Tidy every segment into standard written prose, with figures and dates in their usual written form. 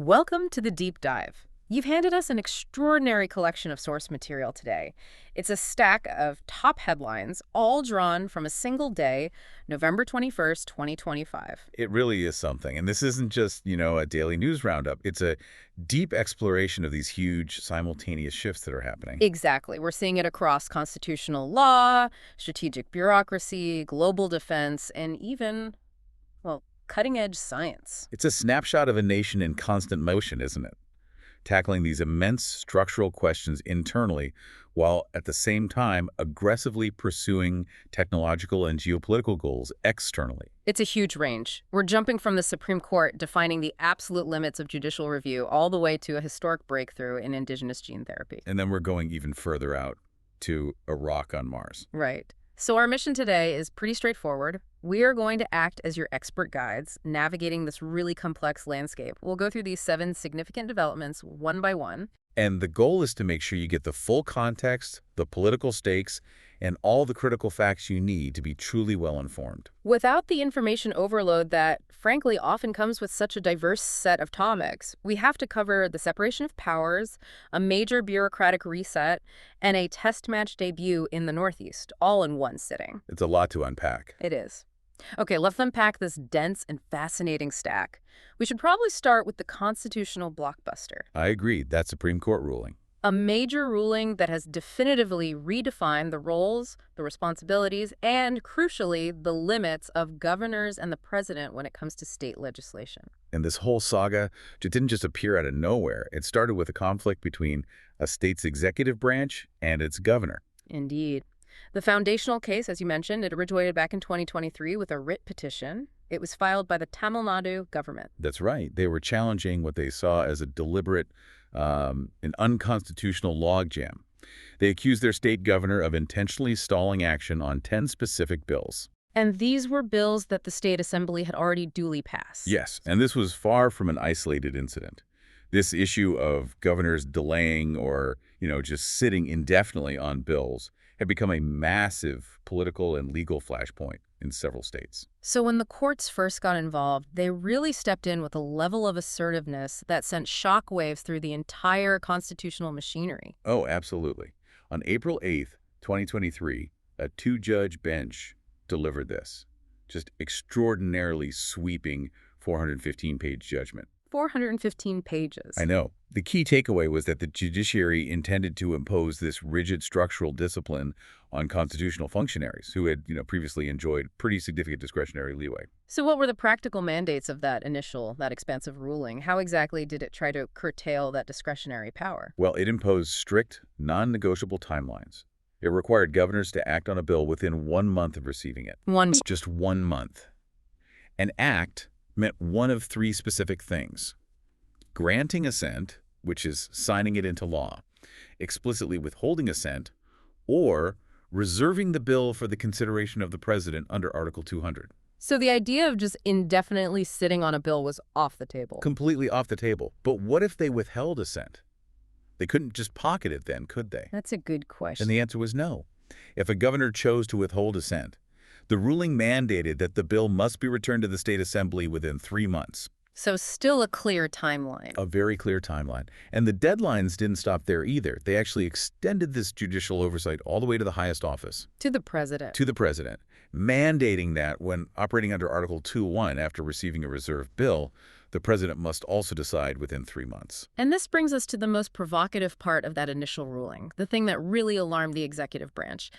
Welcome to the deep dive. You've handed us an extraordinary collection of source material today. It's a stack of top headlines, all drawn from a single day, November 21st, 2025. It really is something. And this isn't just, a daily news roundup. It's a deep exploration of these huge simultaneous shifts that are happening. Exactly. We're seeing it across constitutional law, strategic bureaucracy, global defense, and even, well, cutting-edge science. It's a snapshot of a nation in constant motion, isn't it? Tackling these immense structural questions internally while at the same time aggressively pursuing technological and geopolitical goals externally. It's a huge range. We're jumping from the Supreme Court defining the absolute limits of judicial review all the way to a historic breakthrough in indigenous gene therapy. And then we're going even further out to a rock on Mars. Right. So our mission today is pretty straightforward. We are going to act as your expert guides, navigating this really complex landscape. We'll go through these 7 significant developments one by one. And the goal is to make sure you get the full context, the political stakes, and all the critical facts you need to be truly well-informed. Without the information overload that, frankly, often comes with such a diverse set of topics, we have to cover the separation of powers, a major bureaucratic reset, and a test match debut in the Northeast, all in one sitting. It's a lot to unpack. It is. Okay, let's unpack this dense and fascinating stack. We should probably start with the constitutional blockbuster. I agree. That Supreme Court ruling. A major ruling that has definitively redefined the roles, the responsibilities, and, crucially, the limits of governors and the president when it comes to state legislation. And this whole saga didn't just appear out of nowhere. It started with a conflict between a state's executive branch and its governor. Indeed. The foundational case, as you mentioned, it originated back in 2023 with a writ petition. It was filed by the Tamil Nadu government. That's right. They were challenging what they saw as a deliberate, an unconstitutional logjam. They accused their state governor of intentionally stalling action on 10 specific bills. And these were bills that the state assembly had already duly passed. Yes, and this was far from an isolated incident. This issue of governors delaying or, just sitting indefinitely on bills had become a massive political and legal flashpoint in several states. So when the courts first got involved, they really stepped in with a level of assertiveness that sent shockwaves through the entire constitutional machinery. Oh, absolutely. On April 8th, 2023, a 2-judge bench delivered this. Just extraordinarily sweeping 415-page judgment. 415 pages. I know. The key takeaway was that the judiciary intended to impose this rigid structural discipline on constitutional functionaries who had, previously enjoyed pretty significant discretionary leeway. So what were the practical mandates of that expansive ruling? How exactly did it try to curtail that discretionary power? Well, it imposed strict, non-negotiable timelines. It required governors to act on a bill within 1 month of receiving it. Just 1 month. An act meant one of 3 specific things: granting assent, which is signing it into law, explicitly withholding assent, or reserving the bill for the consideration of the president under Article 200. So the idea of just indefinitely sitting on a bill was off the table. Completely off the table. But what if they withheld assent? They couldn't just pocket it then, could they? That's a good question. And the answer was no. If a governor chose to withhold assent, the ruling mandated that the bill must be returned to the state assembly within 3 months. So still a clear timeline. A very clear timeline. And the deadlines didn't stop there either. They actually extended this judicial oversight all the way to the highest office. To the president. To the president, mandating that when operating under Article 2.1 after receiving a reserved bill, the president must also decide within 3 months. And this brings us to the most provocative part of that initial ruling, the thing that really alarmed the executive branch.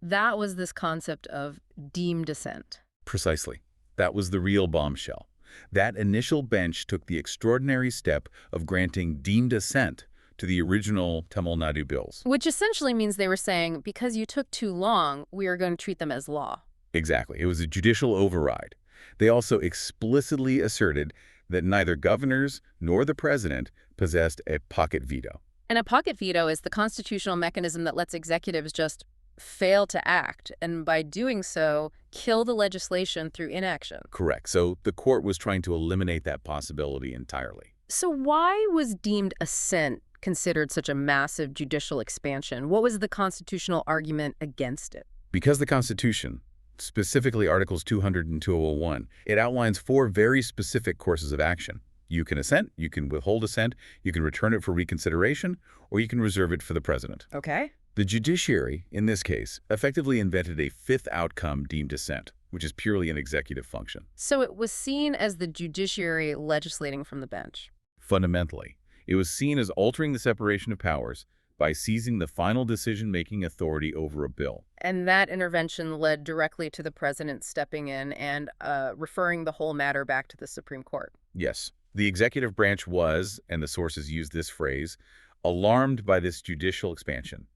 That was this concept of deemed assent. Precisely. That was the real bombshell. That initial bench took the extraordinary step of granting deemed assent to the original Tamil Nadu bills. Which essentially means they were saying, because you took too long, we are going to treat them as law. Exactly. It was a judicial override. They also explicitly asserted that neither governors nor the president possessed a pocket veto. And a pocket veto is the constitutional mechanism that lets executives just fail to act, and by doing so, kill the legislation through inaction. Correct. So the court was trying to eliminate that possibility entirely. So why was deemed assent considered such a massive judicial expansion? What was the constitutional argument against it? Because the Constitution, specifically Articles 200 and 2001, it outlines 4 very specific courses of action. You can assent, you can withhold assent, you can return it for reconsideration, or you can reserve it for the president. Okay. The judiciary, in this case, effectively invented a fifth outcome deemed assent, which is purely an executive function. So it was seen as the judiciary legislating from the bench. Fundamentally, it was seen as altering the separation of powers by seizing the final decision-making authority over a bill. And that intervention led directly to the president stepping in and referring the whole matter back to the Supreme Court. Yes, the executive branch was, and the sources use this phrase, alarmed by this judicial expansion.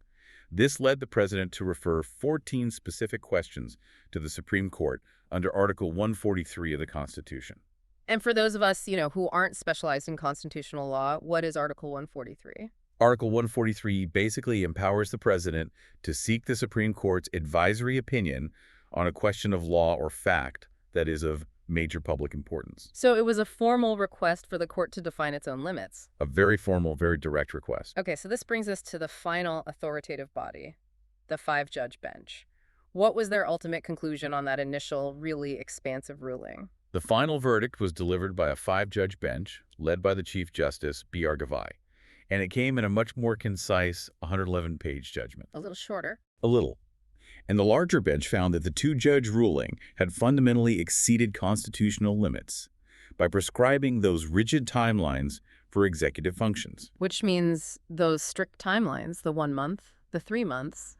This led the president to refer 14 specific questions to the Supreme Court under Article 143 of the Constitution. And for those of us, who aren't specialized in constitutional law, what is Article 143? Article 143 basically empowers the president to seek the Supreme Court's advisory opinion on a question of law or fact that is of major public importance. So it was a formal request for the court to define its own limits. A very formal, very direct request. Okay, so this brings us to the final authoritative body, the five-judge bench. What was their ultimate conclusion on that initial, really expansive ruling? The final verdict was delivered by a five-judge bench led by the Chief Justice, B.R. Guwahati, and it came in a much more concise 111-page judgment. A little shorter. A little. And the larger bench found that the two-judge ruling had fundamentally exceeded constitutional limits by prescribing those rigid timelines for executive functions. Which means those strict timelines, the 1 month, the 3 months,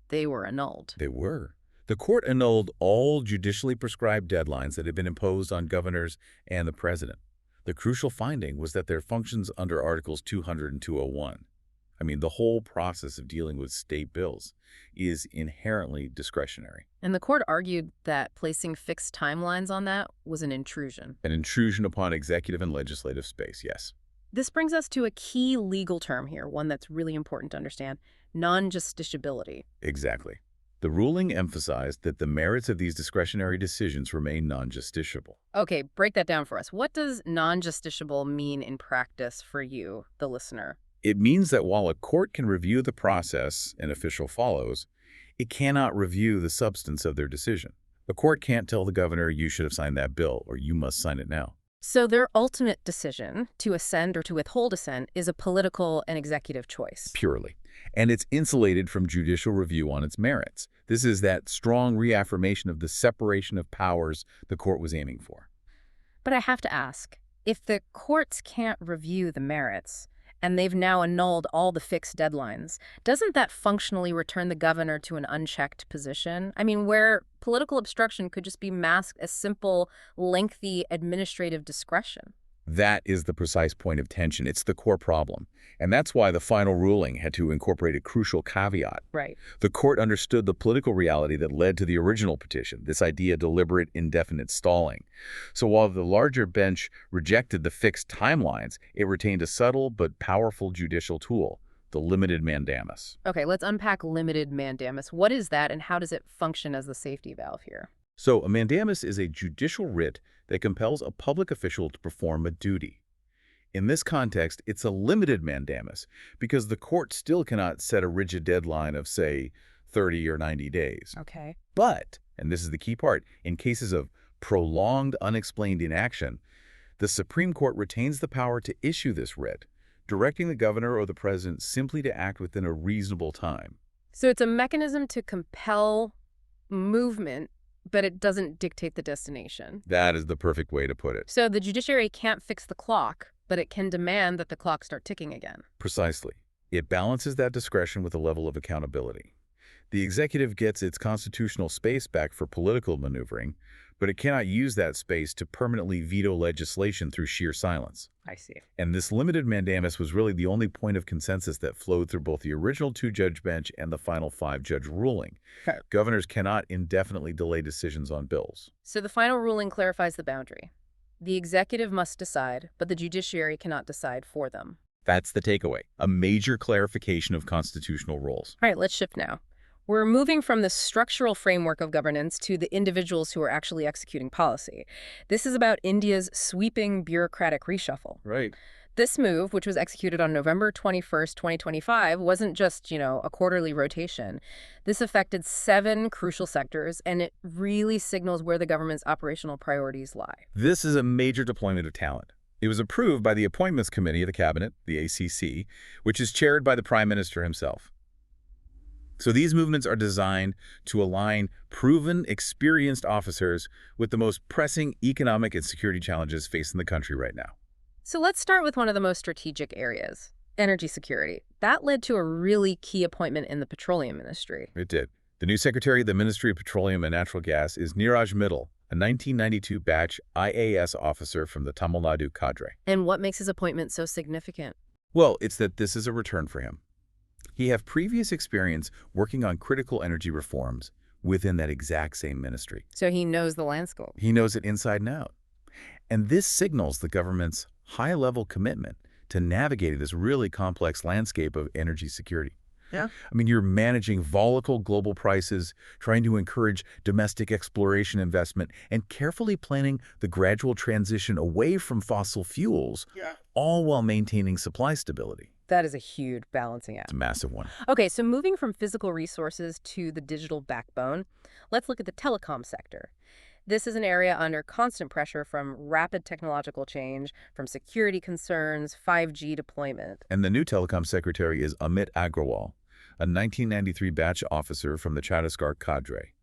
they were annulled. They were. The court annulled all judicially prescribed deadlines that had been imposed on governors and the president. The crucial finding was that their functions under Articles 200 and 201, the whole process of dealing with state bills, is inherently discretionary. And the court argued that placing fixed timelines on that was an intrusion. An intrusion upon executive and legislative space, yes. This brings us to a key legal term here, one that's really important to understand: non-justiciability. Exactly. The ruling emphasized that the merits of these discretionary decisions remain non-justiciable. Okay, break that down for us. What does non-justiciable mean in practice for you, the listener? It means that while a court can review the process an official follows, it cannot review the substance of their decision. The court can't tell the governor, you should have signed that bill, or you must sign it now. So their ultimate decision, to assent or to withhold assent, is a political and executive choice. Purely. And it's insulated from judicial review on its merits. This is that strong reaffirmation of the separation of powers the court was aiming for. But I have to ask, if the courts can't review the merits, and they've now annulled all the fixed deadlines, doesn't that functionally return the governor to an unchecked position? Where political obstruction could just be masked as simple, lengthy administrative discretion. That is the precise point of tension. It's the core problem. And that's why the final ruling had to incorporate a crucial caveat. Right. The court understood the political reality that led to the original petition, this idea of deliberate, indefinite stalling. So while the larger bench rejected the fixed timelines, it retained a subtle but powerful judicial tool, the limited mandamus. Okay, let's unpack limited mandamus. What is that, and how does it function as the safety valve here? So a mandamus is a judicial writ that compels a public official to perform a duty. In this context, it's a limited mandamus because the court still cannot set a rigid deadline of, say, 30 or 90 days. Okay. But, and this is the key part, in cases of prolonged unexplained inaction, the Supreme Court retains the power to issue this writ, directing the governor or the president simply to act within a reasonable time. So it's a mechanism to compel movement, but it doesn't dictate the destination. That is the perfect way to put it. So the judiciary can't fix the clock, but it can demand that the clock start ticking again. Precisely. It balances that discretion with a level of accountability. The executive gets its constitutional space back for political maneuvering, but it cannot use that space to permanently veto legislation through sheer silence. I see. And this limited mandamus was really the only point of consensus that flowed through both the original two-judge bench and the final five-judge ruling. Okay. Governors cannot indefinitely delay decisions on bills. So the final ruling clarifies the boundary. The executive must decide, but the judiciary cannot decide for them. That's the takeaway, a major clarification of constitutional roles. All right, let's shift now. We're moving from the structural framework of governance to the individuals who are actually executing policy. This is about India's sweeping bureaucratic reshuffle. Right. This move, which was executed on November 21st, 2025, wasn't just, a quarterly rotation. This affected 7 crucial sectors, and it really signals where the government's operational priorities lie. This is a major deployment of talent. It was approved by the Appointments Committee of the Cabinet, the ACC, which is chaired by the Prime Minister himself. So these movements are designed to align proven, experienced officers with the most pressing economic and security challenges facing the country right now. So let's start with one of the most strategic areas, energy security. That led to a really key appointment in the petroleum ministry. It did. The new Secretary of the Ministry of Petroleum and Natural Gas is Neeraj Mittal, a 1992 batch IAS officer from the Tamil Nadu cadre. And what makes his appointment so significant? Well, it's that this is a return for him. He had previous experience working on critical energy reforms within that exact same ministry. So he knows the landscape. He knows it inside and out. And this signals the government's high-level commitment to navigating this really complex landscape of energy security. Yeah. I mean, you're managing volatile global prices, trying to encourage domestic exploration investment, and carefully planning the gradual transition away from fossil fuels, all while maintaining supply stability. That is a huge balancing act. It's a massive one. Okay, so moving from physical resources to the digital backbone, let's look at the telecom sector. This is an area under constant pressure from rapid technological change, from security concerns, 5G deployment. And the new telecom secretary is Amit Agrawal, a 1993 batch officer from the Chhattisgarh cadre.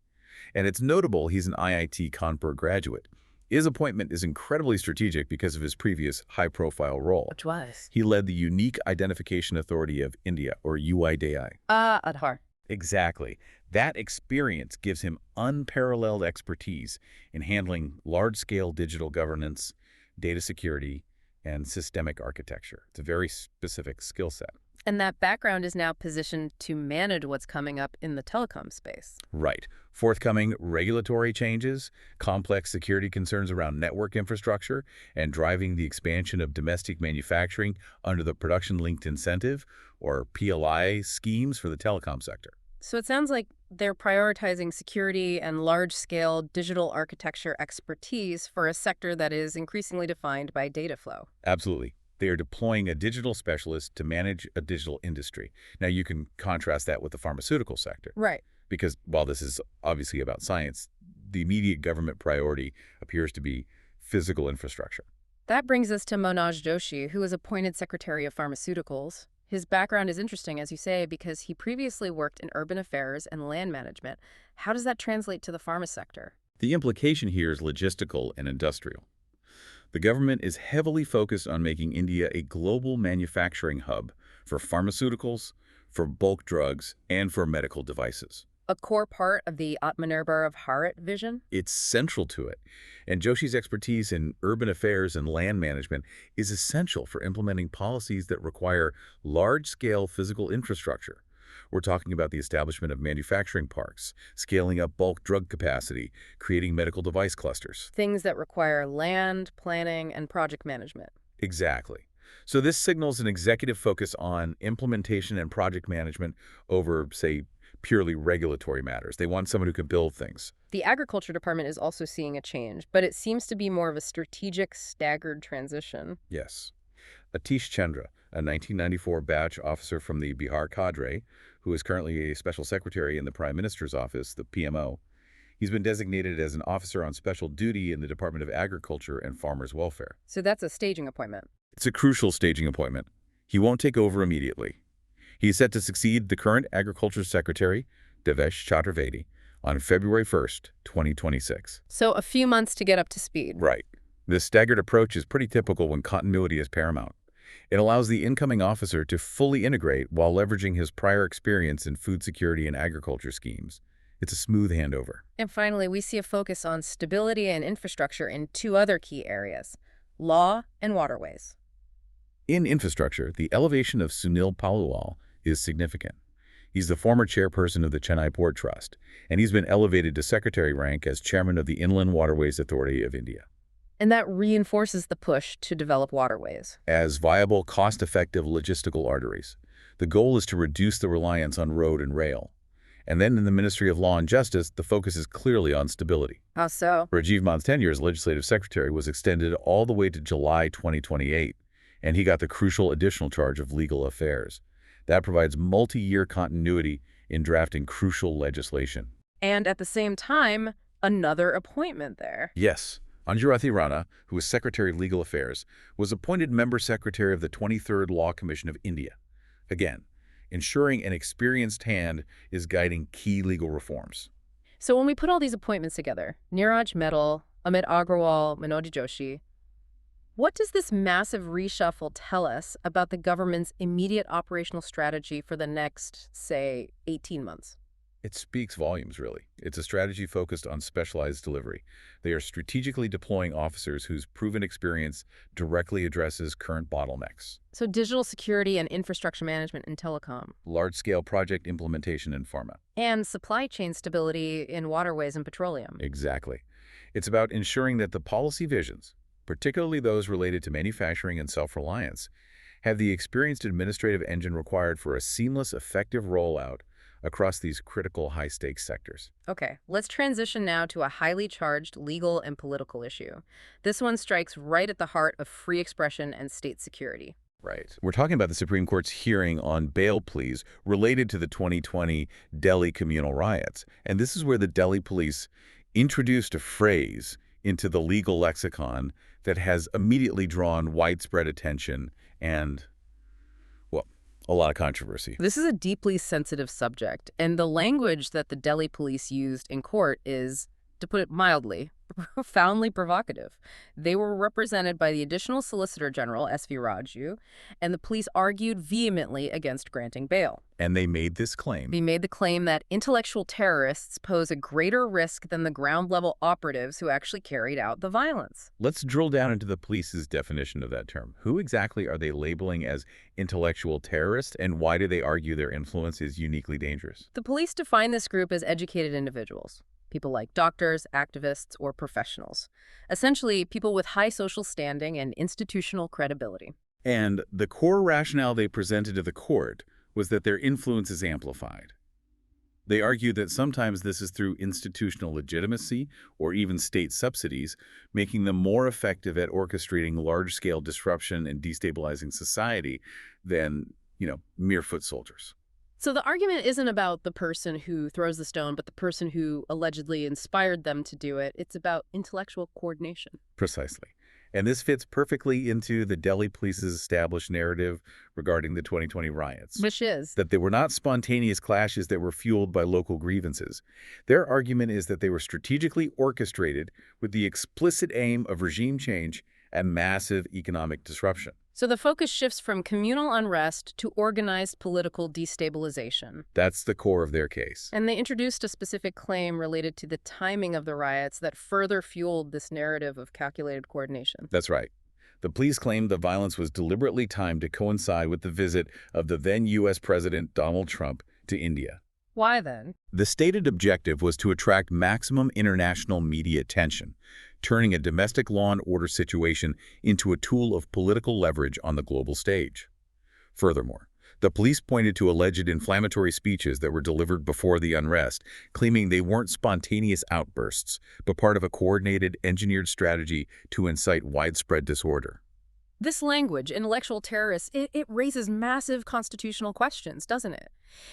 And it's notable he's an IIT Kanpur graduate. His appointment is incredibly strategic because of his previous high-profile role. Which was? He led the Unique Identification Authority of India, or UIDI. Aadhaar. Exactly. That experience gives him unparalleled expertise in handling large-scale digital governance, data security, and systemic architecture. It's a very specific skill set. And that background is now positioned to manage what's coming up in the telecom space. Right. Forthcoming regulatory changes, complex security concerns around network infrastructure, and driving the expansion of domestic manufacturing under the Production-Linked Incentive, or PLI, schemes for the telecom sector. So it sounds like they're prioritizing security and large-scale digital architecture expertise for a sector that is increasingly defined by data flow. Absolutely. They are deploying a digital specialist to manage a digital industry. Now, you can contrast that with the pharmaceutical sector. Right. Because while this is obviously about science, the immediate government priority appears to be physical infrastructure. That brings us to Manoj Joshi, who was appointed Secretary of Pharmaceuticals. His background is interesting, as you say, because he previously worked in urban affairs and land management. How does that translate to the pharma sector? The implication here is logistical and industrial. The government is heavily focused on making India a global manufacturing hub for pharmaceuticals, for bulk drugs, and for medical devices. A core part of the Atmanirbhar Bharat vision? It's central to it, and Joshi's expertise in urban affairs and land management is essential for implementing policies that require large-scale physical infrastructure. We're talking about the establishment of manufacturing parks, scaling up bulk drug capacity, creating medical device clusters. Things that require land, planning, and project management. Exactly. So this signals an executive focus on implementation and project management over, say, purely regulatory matters. They want someone who can build things. The Agriculture Department is also seeing a change, but it seems to be more of a strategic, staggered transition. Yes. Atish Chandra, a 1994 batch officer from the Bihar cadre, who is currently a special secretary in the Prime Minister's office, the PMO. He's been designated as an officer on special duty in the Department of Agriculture and Farmers Welfare. So that's a staging appointment. It's a crucial staging appointment. He won't take over immediately. He's set to succeed the current Agriculture Secretary, Devesh Chaturvedi, on February 1st, 2026. So a few months to get up to speed. Right. This staggered approach is pretty typical when continuity is paramount. It allows the incoming officer to fully integrate while leveraging his prior experience in food security and agriculture schemes. It's a smooth handover. And finally, we see a focus on stability and infrastructure in two other key areas, law and waterways. In infrastructure, the elevation of Sunil Palwal is significant. He's the former chairperson of the Chennai Port Trust, and he's been elevated to secretary rank as chairman of the Inland Waterways Authority of India. And that reinforces the push to develop waterways as viable, cost-effective logistical arteries. The goal is to reduce the reliance on road and rail. And then in the Ministry of Law and Justice, the focus is clearly on stability. How so? Rajiv Man's tenure as legislative secretary was extended all the way to July 2028, and he got the crucial additional charge of legal affairs. That provides multi-year continuity in drafting crucial legislation. And at the same time, another appointment there. Yes. Guwahati Rana, who was Secretary of Legal Affairs, was appointed Member Secretary of the 23rd Law Commission of India. Again, ensuring an experienced hand is guiding key legal reforms. So when we put all these appointments together, Neeraj Metal, Amit Agrawal, Manoj Joshi, what does this massive reshuffle tell us about the government's immediate operational strategy for the next, say, 18 months? It speaks volumes, really. It's a strategy focused on specialized delivery. They are strategically deploying officers whose proven experience directly addresses current bottlenecks. So digital security and infrastructure management in telecom. Large-scale project implementation in pharma. And supply chain stability in waterways and petroleum. Exactly. It's about ensuring that the policy visions, particularly those related to manufacturing and self-reliance, have the experienced administrative engine required for a seamless, effective rollout across these critical high-stakes sectors. Okay, let's transition now to a highly charged legal and political issue. This one strikes right at the heart of free expression and state security. Right. We're talking about the Supreme Court's hearing on bail pleas related to the 2020 Delhi communal riots. And this is where the Delhi police introduced a phrase into the legal lexicon that has immediately drawn widespread attention and, well, a lot of controversy. This is a deeply sensitive subject, and the language that the Delhi police used in court is, to put it mildly, profoundly provocative. They were represented by the Additional Solicitor General, S.V. Raju, and the police argued vehemently against granting bail. And they made this claim. They made the claim that intellectual terrorists pose a greater risk than the ground-level operatives who actually carried out the violence. Let's drill down into the police's definition of that term. Who exactly are they labeling as intellectual terrorists, and why do they argue their influence is uniquely dangerous? The police define this group as educated individuals. People like doctors, activists, or professionals. Essentially, people with high social standing and institutional credibility. And the core rationale they presented to the court was that their influence is amplified. They argued that sometimes this is through institutional legitimacy or even state subsidies, making them more effective at orchestrating large-scale disruption and destabilizing society than, mere foot soldiers. So the argument isn't about the person who throws the stone, but the person who allegedly inspired them to do it. It's about intellectual coordination. Precisely. And this fits perfectly into the Delhi police's established narrative regarding the 2020 riots. Which is? That they were not spontaneous clashes that were fueled by local grievances. Their argument is that they were strategically orchestrated with the explicit aim of regime change and massive economic disruption. So the focus shifts from communal unrest to organized political destabilization. That's the core of their case. And they introduced a specific claim related to the timing of the riots that further fueled this narrative of calculated coordination. That's right. The police claimed the violence was deliberately timed to coincide with the visit of the then U.S. President Donald Trump to India. Why then? The stated objective was to attract maximum international media attention, turning a domestic law and order situation into a tool of political leverage on the global stage. Furthermore, the police pointed to alleged inflammatory speeches that were delivered before the unrest, claiming they weren't spontaneous outbursts, but part of a coordinated, engineered strategy to incite widespread disorder. This language, intellectual terrorists, it raises massive constitutional questions, doesn't it?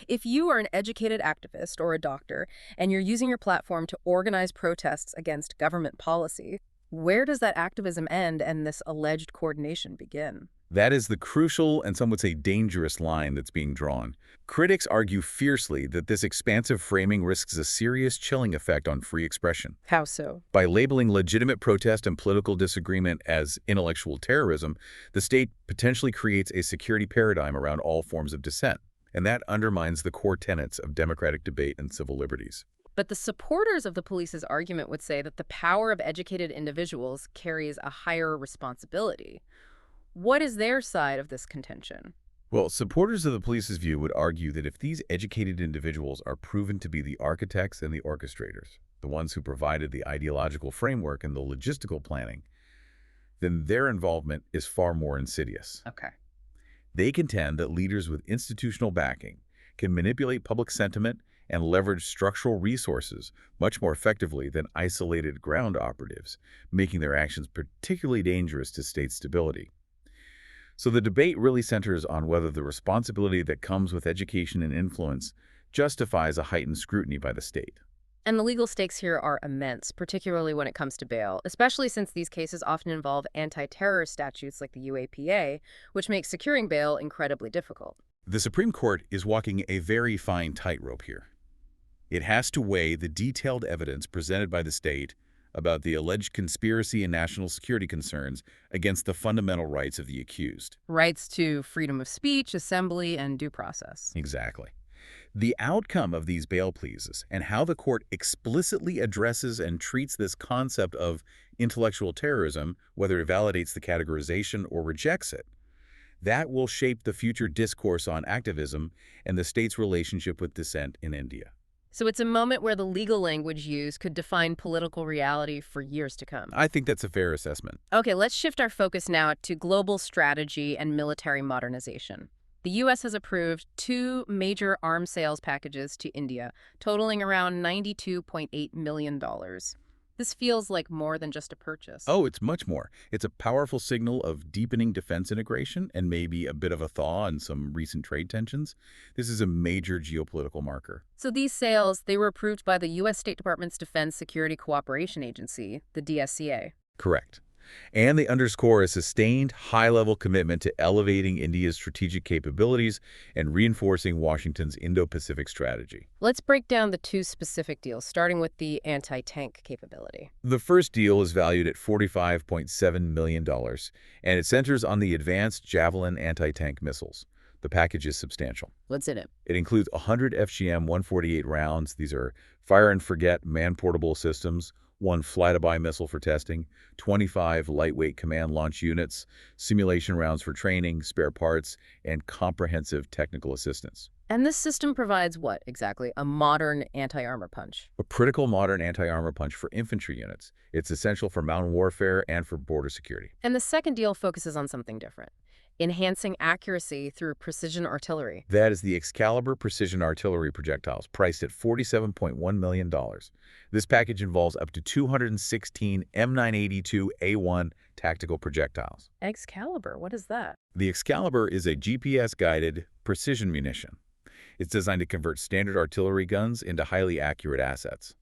If you are an educated activist or a doctor and you're using your platform to organize protests against government policy, where does that activism end and this alleged coordination begin? That is the crucial and some would say dangerous line that's being drawn. Critics argue fiercely that this expansive framing risks a serious chilling effect on free expression. How so? By labeling legitimate protest and political disagreement as intellectual terrorism, the state potentially creates a security paradigm around all forms of dissent, and that undermines the core tenets of democratic debate and civil liberties. But the supporters of the police's argument would say that the power of educated individuals carries a higher responsibility. What is their side of this contention? Well, supporters of the police's view would argue that if these educated individuals are proven to be the architects and the orchestrators, the ones who provided the ideological framework and the logistical planning, then their involvement is far more insidious. Okay. They contend that leaders with institutional backing can manipulate public sentiment and leverage structural resources much more effectively than isolated ground operatives, making their actions particularly dangerous to state stability. So the debate really centers on whether the responsibility that comes with education and influence justifies a heightened scrutiny by the state. And the legal stakes here are immense, particularly when it comes to bail, especially since these cases often involve anti-terror statutes like the UAPA, which makes securing bail incredibly difficult. The Supreme Court is walking a very fine tightrope here. It has to weigh the detailed evidence presented by the state about the alleged conspiracy and national security concerns against the fundamental rights of the accused. Rights to freedom of speech, assembly, and due process. Exactly. The outcome of these bail pleas and how the court explicitly addresses and treats this concept of intellectual terrorism, whether it validates the categorization or rejects it, that will shape the future discourse on activism and the state's relationship with dissent in India. So it's a moment where the legal language used could define political reality for years to come. I think that's a fair assessment. Okay, let's shift our focus now to global strategy and military modernization. The U.S. has approved 2 major arms sales packages to India, totaling around $92.8 million. This feels like more than just a purchase. Oh, it's much more. It's a powerful signal of deepening defense integration and maybe a bit of a thaw in some recent trade tensions. This is a major geopolitical marker. So these sales, they were approved by the U.S. State Department's Defense Security Cooperation Agency, the DSCA. Correct. And they underscore a sustained, high-level commitment to elevating India's strategic capabilities and reinforcing Washington's Indo-Pacific strategy. Let's break down the 2 specific deals, starting with the anti-tank capability. The first deal is valued at $45.7 million, and it centers on the advanced Javelin anti-tank missiles. The package is substantial. What's in it? It includes 100 FGM-148 rounds. These are fire-and-forget man-portable systems, 1 fly-to-buy missile for testing, 25 lightweight command launch units, simulation rounds for training, spare parts, and comprehensive technical assistance. And this system provides what, exactly? A modern anti-armor punch. A critical modern anti-armor punch for infantry units. It's essential for mountain warfare and for border security. And the second deal focuses on something different. Enhancing accuracy through precision artillery. That is the Excalibur precision artillery projectiles, priced at $47.1 million. This package involves up to 216 M982A1 tactical projectiles. Excalibur, what is that? The Excalibur is a GPS-guided precision munition. It's designed to convert standard artillery guns into highly accurate assets.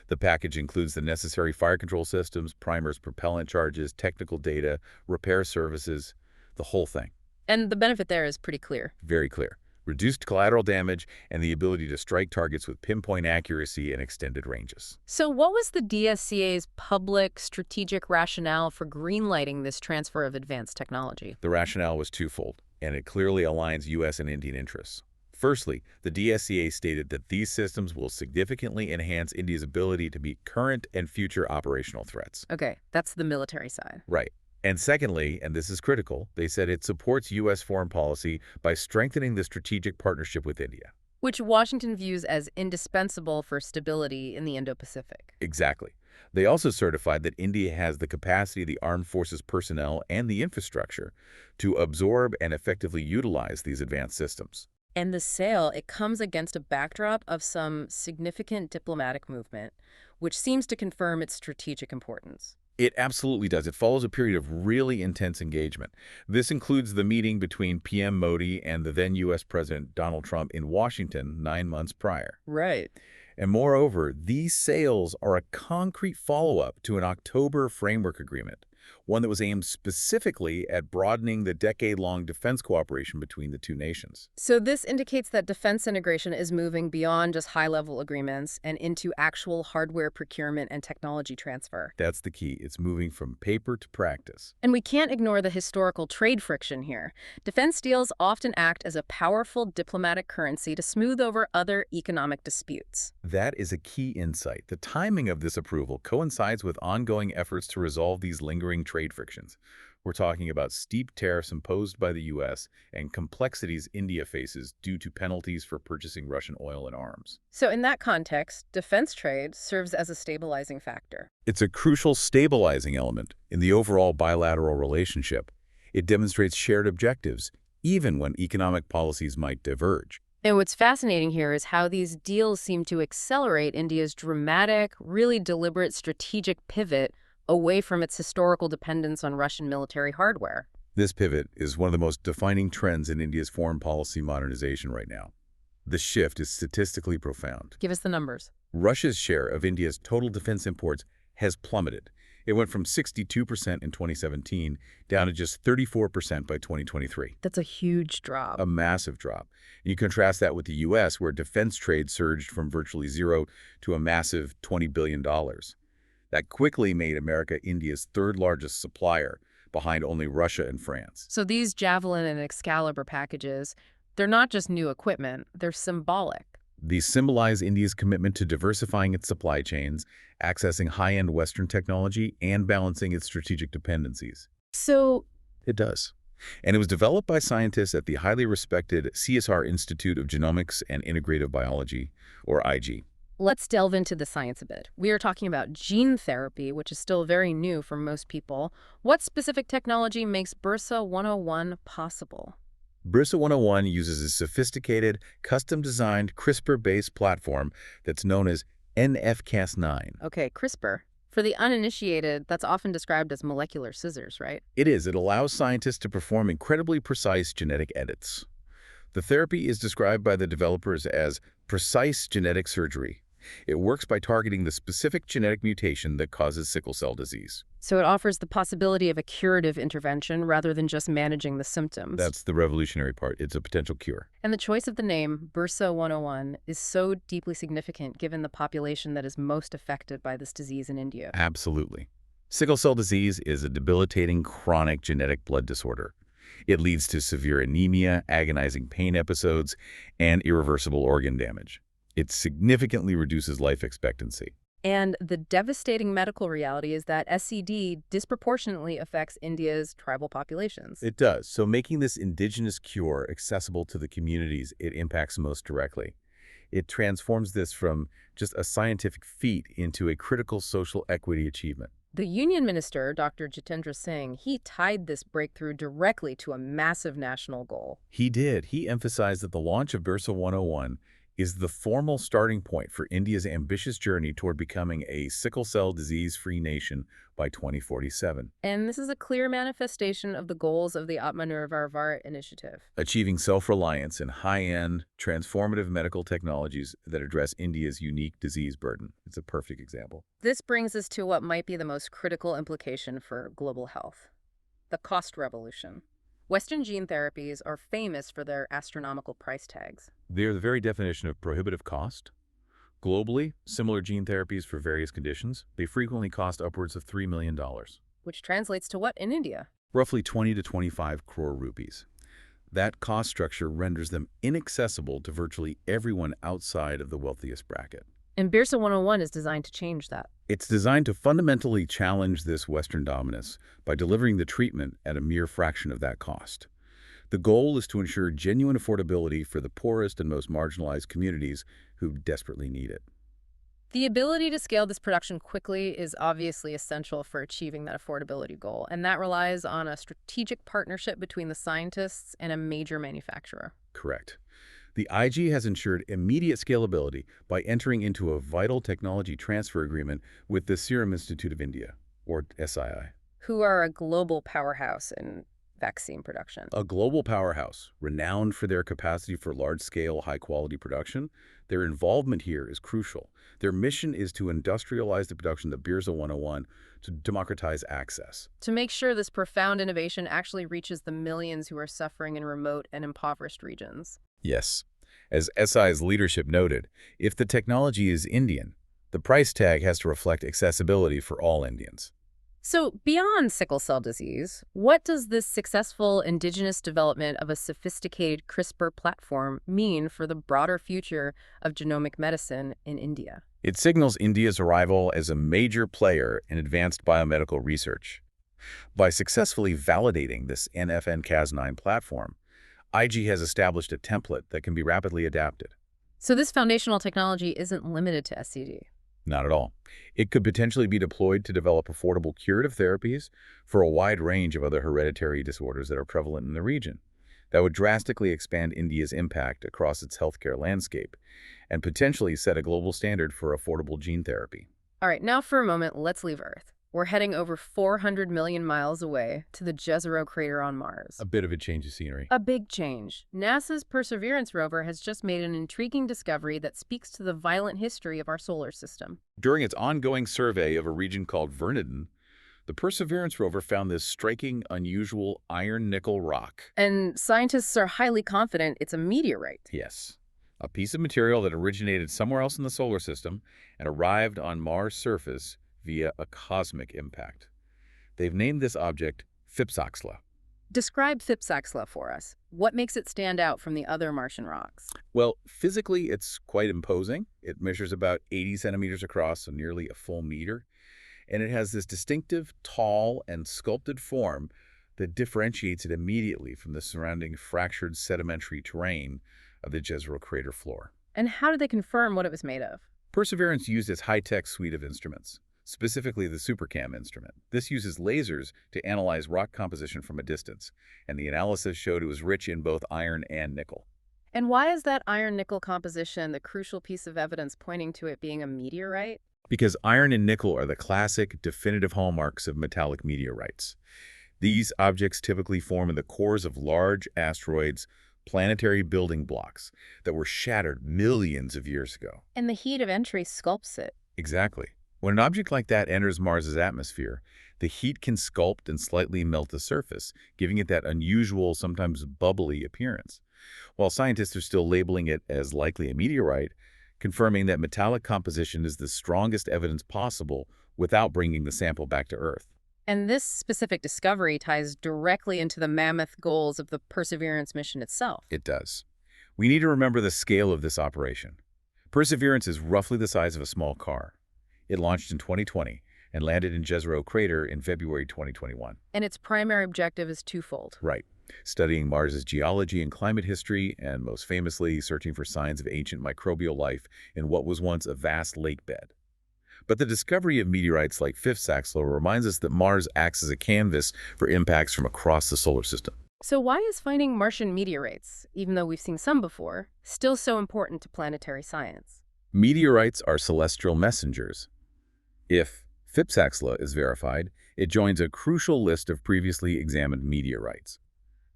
The package includes the necessary fire control systems, primers, propellant charges, technical data, repair services, the whole thing. And the benefit there is pretty clear. Very clear. Reduced collateral damage and the ability to strike targets with pinpoint accuracy and extended ranges. So what was the DSCA's public strategic rationale for greenlighting this transfer of advanced technology? The rationale was twofold, and it clearly aligns U.S. and Indian interests. Firstly, the DSCA stated that these systems will significantly enhance India's ability to meet current and future operational threats. Okay, that's the military side. Right. And secondly, and this is critical, they said it supports U.S. foreign policy by strengthening the strategic partnership with India. Which Washington views as indispensable for stability in the Indo-Pacific. Exactly. They also certified that India has the capacity, the armed forces personnel, and the infrastructure to absorb and effectively utilize these advanced systems. And the sale, it comes against a backdrop of some significant diplomatic movement, which seems to confirm its strategic importance. It absolutely does. It follows a period of really intense engagement. This includes the meeting between PM Modi and the then U.S. President Donald Trump in Washington 9 months prior. Right. And moreover, these sales are a concrete follow-up to an October framework agreement, one that was aimed specifically at broadening the decade-long defense cooperation between the two nations. So this indicates that defense integration is moving beyond just high-level agreements and into actual hardware procurement and technology transfer. That's the key. It's moving from paper to practice. And we can't ignore the historical trade friction here. Defense deals often act as a powerful diplomatic currency to smooth over other economic disputes. That is a key insight. The timing of this approval coincides with ongoing efforts to resolve these lingering trade frictions. We're talking about steep tariffs imposed by the U.S. and complexities India faces due to penalties for purchasing Russian oil and arms. So in that context, defense trade serves as a stabilizing factor. It's a crucial stabilizing element in the overall bilateral relationship. It demonstrates shared objectives, even when economic policies might diverge. And what's fascinating here is how these deals seem to accelerate India's dramatic, really deliberate strategic pivot away from its historical dependence on Russian military hardware. This pivot is one of the most defining trends in India's foreign policy modernization right now. The shift is statistically profound. Give us the numbers. Russia's share of India's total defense imports has plummeted. It went from 62% in 2017 down to just 34% by 2023. That's a huge drop. A massive drop. You contrast that with the U.S., where defense trade surged from virtually zero to a massive $20 billion. That quickly made America India's third largest supplier, behind only Russia and France. So these Javelin and Excalibur packages, they're not just new equipment, they're symbolic. These symbolize India's commitment to diversifying its supply chains, accessing high-end Western technology, and balancing its strategic dependencies. So It does. And it was developed by scientists at the highly respected CSR Institute of Genomics and Integrative Biology, or IG. let's delve into the science a bit. We are talking about gene therapy, which is still very new for most people. What specific technology makes BIRSA 101 possible? BIRSA 101 uses a sophisticated, custom-designed CRISPR-based platform that's known as NF-Cas9. Okay, CRISPR. For the uninitiated, that's often described as molecular scissors, right? It is. It allows scientists to perform incredibly precise genetic edits. The therapy is described by the developers as precise genetic surgery. It works by targeting the specific genetic mutation that causes sickle cell disease. So it offers the possibility of a curative intervention rather than just managing the symptoms. That's the revolutionary part. It's a potential cure. And the choice of the name, BIRSA 101, is so deeply significant given the population that is most affected by this disease in India. Absolutely. Sickle cell disease is a debilitating chronic genetic blood disorder. It leads to severe anemia, agonizing pain episodes, and irreversible organ damage. It significantly reduces life expectancy. And the devastating medical reality is that SCD disproportionately affects India's tribal populations. It does. So making this indigenous cure accessible to the communities it impacts most directly. It transforms this from just a scientific feat into a critical social equity achievement. The union minister, Dr. Jitendra Singh, he tied this breakthrough directly to a massive national goal. He did. He emphasized that the launch of BIRSA 101 is the formal starting point for India's ambitious journey toward becoming a sickle cell disease-free nation by 2047. And this is a clear manifestation of the goals of the Atmanirbhar Bharat initiative. Achieving self-reliance in high-end, transformative medical technologies that address India's unique disease burden. It's a perfect example. This brings us to what might be the most critical implication for global health: the cost revolution. Western gene therapies are famous for their astronomical price tags. They're the very definition of prohibitive cost. Globally, similar gene therapies for various conditions, they frequently cost upwards of $3 million. Which translates to what in India? Roughly 20 to 25 crore rupees. That cost structure renders them inaccessible to virtually everyone outside of the wealthiest bracket. And BIRSA 101 is designed to change that. It's designed to fundamentally challenge this Western dominance by delivering the treatment at a mere fraction of that cost. The goal is to ensure genuine affordability for the poorest and most marginalized communities who desperately need it. The ability to scale this production quickly is obviously essential for achieving that affordability goal, and that relies on a strategic partnership between the scientists and a major manufacturer. Correct. The IG has ensured immediate scalability by entering into a vital technology transfer agreement with the Serum Institute of India, or SII. Who are a global powerhouse in vaccine production. A global powerhouse, renowned for their capacity for large-scale, high-quality production. Their involvement here is crucial. Their mission is to industrialize the production of BIRSA 101 to democratize access. To make sure this profound innovation actually reaches the millions who are suffering in remote and impoverished regions. Yes. As SI's leadership noted, if the technology is Indian, the price tag has to reflect accessibility for all Indians. So beyond sickle cell disease, what does this successful indigenous development of a sophisticated CRISPR platform mean for the broader future of genomic medicine in India? It signals India's arrival as a major player in advanced biomedical research. By successfully validating this NF-Cas9 platform, IG has established a template that can be rapidly adapted. So this foundational technology isn't limited to SCD. Not at all. It could potentially be deployed to develop affordable curative therapies for a wide range of other hereditary disorders that are prevalent in the region. That would drastically expand India's impact across its healthcare landscape and potentially set a global standard for affordable gene therapy. All right, now for a moment, let's leave Earth. We're heading over 400 million miles away to the Jezero crater on Mars. A bit of a change of scenery. A big change. NASA's Perseverance rover has just made an intriguing discovery that speaks to the violent history of our solar system. During its ongoing survey of a region called Vernadin, the Perseverance rover found this striking, unusual iron-nickel rock. And scientists are highly confident it's a meteorite. Yes, a piece of material that originated somewhere else in the solar system and arrived on Mars' surface via a cosmic impact. They've named this object Phipsaxla. Describe Phipsaxla for us. What makes it stand out from the other Martian rocks? Well, physically, it's quite imposing. It measures about 80 centimeters across, so nearly a full meter. And it has this distinctive, tall, and sculpted form that differentiates it immediately from the surrounding fractured sedimentary terrain of the Jezero crater floor. And how did they confirm what it was made of? Perseverance used its high-tech suite of instruments, specifically the SuperCam instrument. This uses lasers to analyze rock composition from a distance, and the analysis showed it was rich in both iron and nickel. And why is that iron-nickel composition the crucial piece of evidence pointing to it being a meteorite? Because iron and nickel are the classic, definitive hallmarks of metallic meteorites. These objects typically form in the cores of large asteroids, planetary building blocks that were shattered millions of years ago. And the heat of entry sculpts it. Exactly. When an object like that enters Mars's atmosphere, the heat can sculpt and slightly melt the surface, giving it that unusual, sometimes bubbly appearance. While scientists are still labeling it as likely a meteorite, confirming that metallic composition is the strongest evidence possible without bringing the sample back to Earth. And this specific discovery ties directly into the mammoth goals of the Perseverance mission itself. It does. We need to remember the scale of this operation. Perseverance is roughly the size of a small car. It launched in 2020 and landed in Jezero crater in February 2021. And its primary objective is twofold. Right. Studying Mars's geology and climate history, and most famously, searching for signs of ancient microbial life in what was once a vast lake bed. But the discovery of meteorites like Phipsaxla reminds us that Mars acts as a canvas for impacts from across the solar system. So why is finding Martian meteorites, even though we've seen some before, still so important to planetary science? Meteorites are celestial messengers. If Phipsaxla is verified, it joins a crucial list of previously examined meteorites.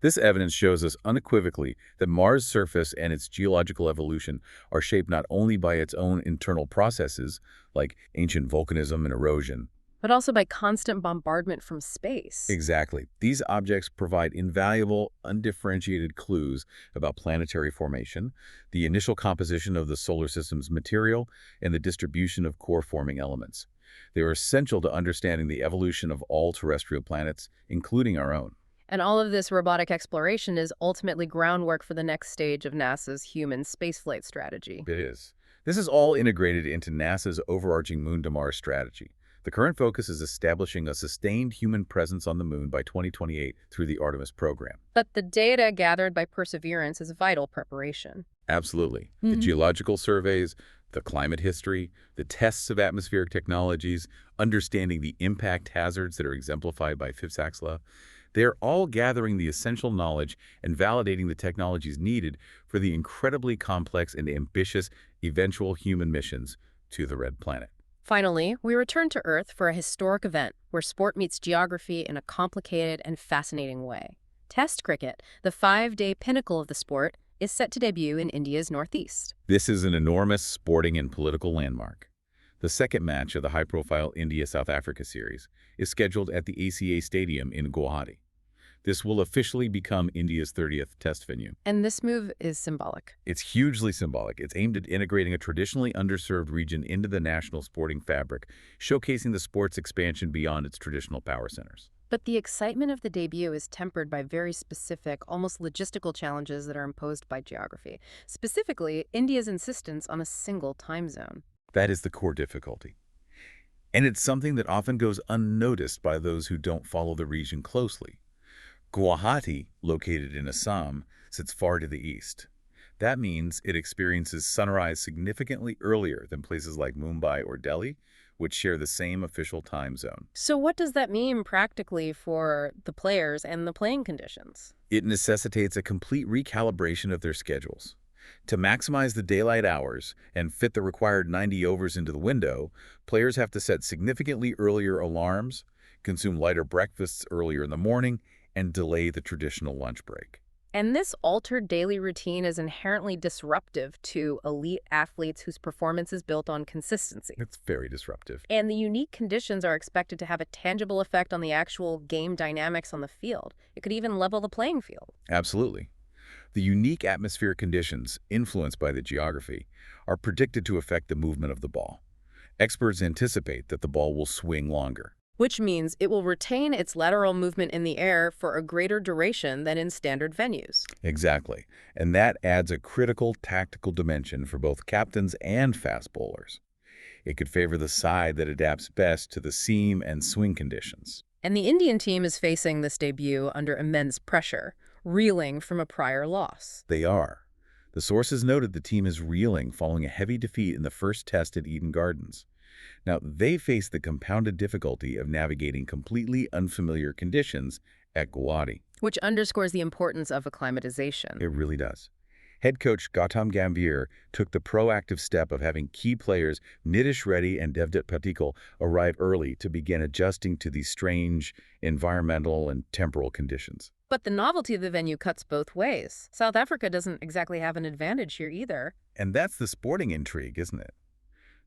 This evidence shows us unequivocally that Mars' surface and its geological evolution are shaped not only by its own internal processes, like ancient volcanism and erosion, but also by constant bombardment from space. Exactly. These objects provide invaluable, undifferentiated clues about planetary formation, the initial composition of the solar system's material, and the distribution of core-forming elements. They are essential to understanding the evolution of all terrestrial planets, including our own. And all of this robotic exploration is ultimately groundwork for the next stage of NASA's human spaceflight strategy. It is. This is all integrated into NASA's overarching Moon-to-Mars strategy. The current focus is establishing a sustained human presence on the Moon by 2028 through the Artemis program. But the data gathered by Perseverance is vital preparation. Absolutely. The geological surveys, the climate history, the tests of atmospheric technologies, understanding the impact hazards that are exemplified by Phipsaxla, they're all gathering the essential knowledge and validating the technologies needed for the incredibly complex and ambitious eventual human missions to the Red Planet. Finally, we return to Earth for a historic event where sport meets geography in a complicated and fascinating way. Test cricket, the 5-day pinnacle of the sport, is set to debut in India's northeast. This is an enormous sporting and political landmark. The second match of the high-profile India-South Africa series is scheduled at the ACA Stadium in Guwahati. This will officially become India's 30th test venue. And this move is symbolic. It's hugely symbolic. It's aimed at integrating a traditionally underserved region into the national sporting fabric, showcasing the sport's expansion beyond its traditional power centers. But the excitement of the debut is tempered by very specific, almost logistical challenges that are imposed by geography. Specifically, India's insistence on a single time zone. That is the core difficulty. And it's something that often goes unnoticed by those who don't follow the region closely. Guwahati, located in Assam, sits far to the east. That means it experiences sunrise significantly earlier than places like Mumbai or Delhi, which share the same official time zone. So what does that mean practically for the players and the playing conditions? It necessitates a complete recalibration of their schedules. To maximize the daylight hours and fit the required 90 overs into the window, players have to set significantly earlier alarms, consume lighter breakfasts earlier in the morning, and delay the traditional lunch break. And this altered daily routine is inherently disruptive to elite athletes whose performance is built on consistency. It's very disruptive. And the unique conditions are expected to have a tangible effect on the actual game dynamics on the field. It could even level the playing field. Absolutely. The unique atmospheric conditions, influenced by the geography, are predicted to affect the movement of the ball. Experts anticipate that the ball will swing longer. Which means it will retain its lateral movement in the air for a greater duration than in standard venues. Exactly. And that adds a critical tactical dimension for both captains and fast bowlers. It could favor the side that adapts best to the seam and swing conditions. And the Indian team is facing this debut under immense pressure, reeling from a prior loss. They are. The sources noted the team is reeling following a heavy defeat in the first test at Eden Gardens. Now, they face the compounded difficulty of navigating completely unfamiliar conditions at Guwahati. Which underscores the importance of acclimatization. It really does. Head coach Gautam Gambhir took the proactive step of having key players Nitish Reddy and Devdutt Patikal arrive early to begin adjusting to these strange environmental and temporal conditions. But the novelty of the venue cuts both ways. South Africa doesn't exactly have an advantage here either. And that's the sporting intrigue, isn't it?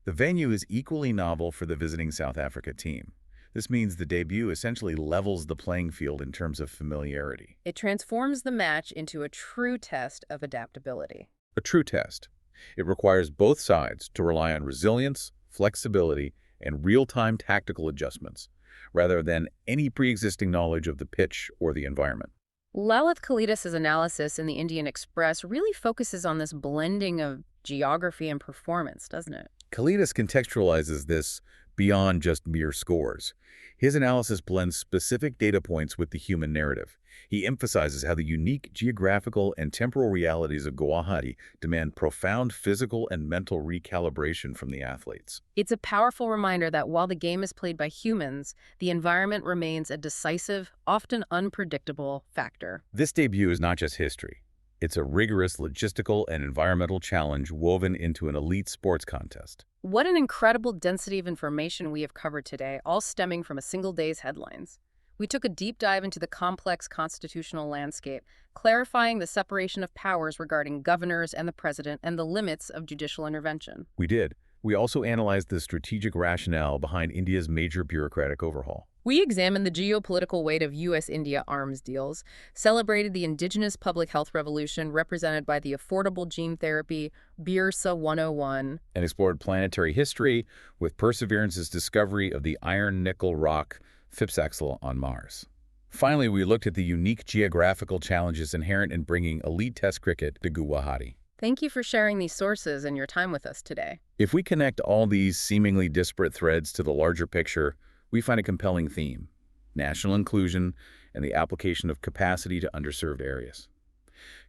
The venue is equally novel for the visiting South Africa team. This means the debut essentially levels the playing field in terms of familiarity. It transforms the match into a true test of adaptability. A true test. It requires both sides to rely on resilience, flexibility, and real-time tactical adjustments, rather than any pre-existing knowledge of the pitch or the environment. Lalith Kalidas' analysis in the Indian Express really focuses on this blending of geography and performance, doesn't it? Kalidas contextualizes this beyond just mere scores. His analysis blends specific data points with the human narrative. He emphasizes how the unique geographical and temporal realities of Guwahati demand profound physical and mental recalibration from the athletes. It's a powerful reminder that while the game is played by humans, the environment remains a decisive, often unpredictable factor. This debut is not just history. It's a rigorous logistical and environmental challenge woven into an elite sports contest. What an incredible density of information we have covered today, all stemming from a single day's headlines. We took a deep dive into the complex constitutional landscape, clarifying the separation of powers regarding governors and the president and the limits of judicial intervention. We did. We also analyzed the strategic rationale behind India's major bureaucratic overhaul. We examined the geopolitical weight of U.S.-India arms deals, celebrated the indigenous public health revolution represented by the affordable gene therapy BIRSA 101, and explored planetary history with Perseverance's discovery of the iron-nickel rock Phipsaxel on Mars. Finally, we looked at the unique geographical challenges inherent in bringing elite test cricket to Guwahati. Thank you for sharing these sources and your time with us today. If we connect all these seemingly disparate threads to the larger picture, we find a compelling theme: national inclusion and the application of capacity to underserved areas.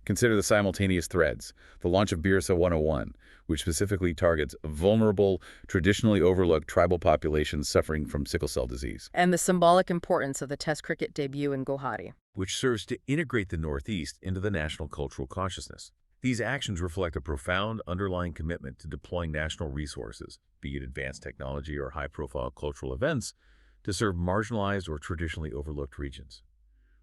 Consider the simultaneous threads: the launch of BIRSA 101, which specifically targets vulnerable, traditionally overlooked tribal populations suffering from sickle cell disease, and the symbolic importance of the Test cricket debut in Guwahati, which serves to integrate the Northeast into the national cultural consciousness. These actions reflect a profound underlying commitment to deploying national resources, be it advanced technology or high-profile cultural events, to serve marginalized or traditionally overlooked regions.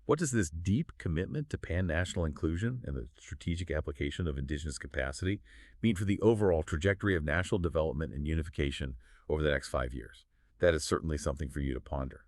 What does this deep commitment to pan-national inclusion and the strategic application of indigenous capacity mean for the overall trajectory of national development and unification over the next 5 years? That is certainly something for you to ponder.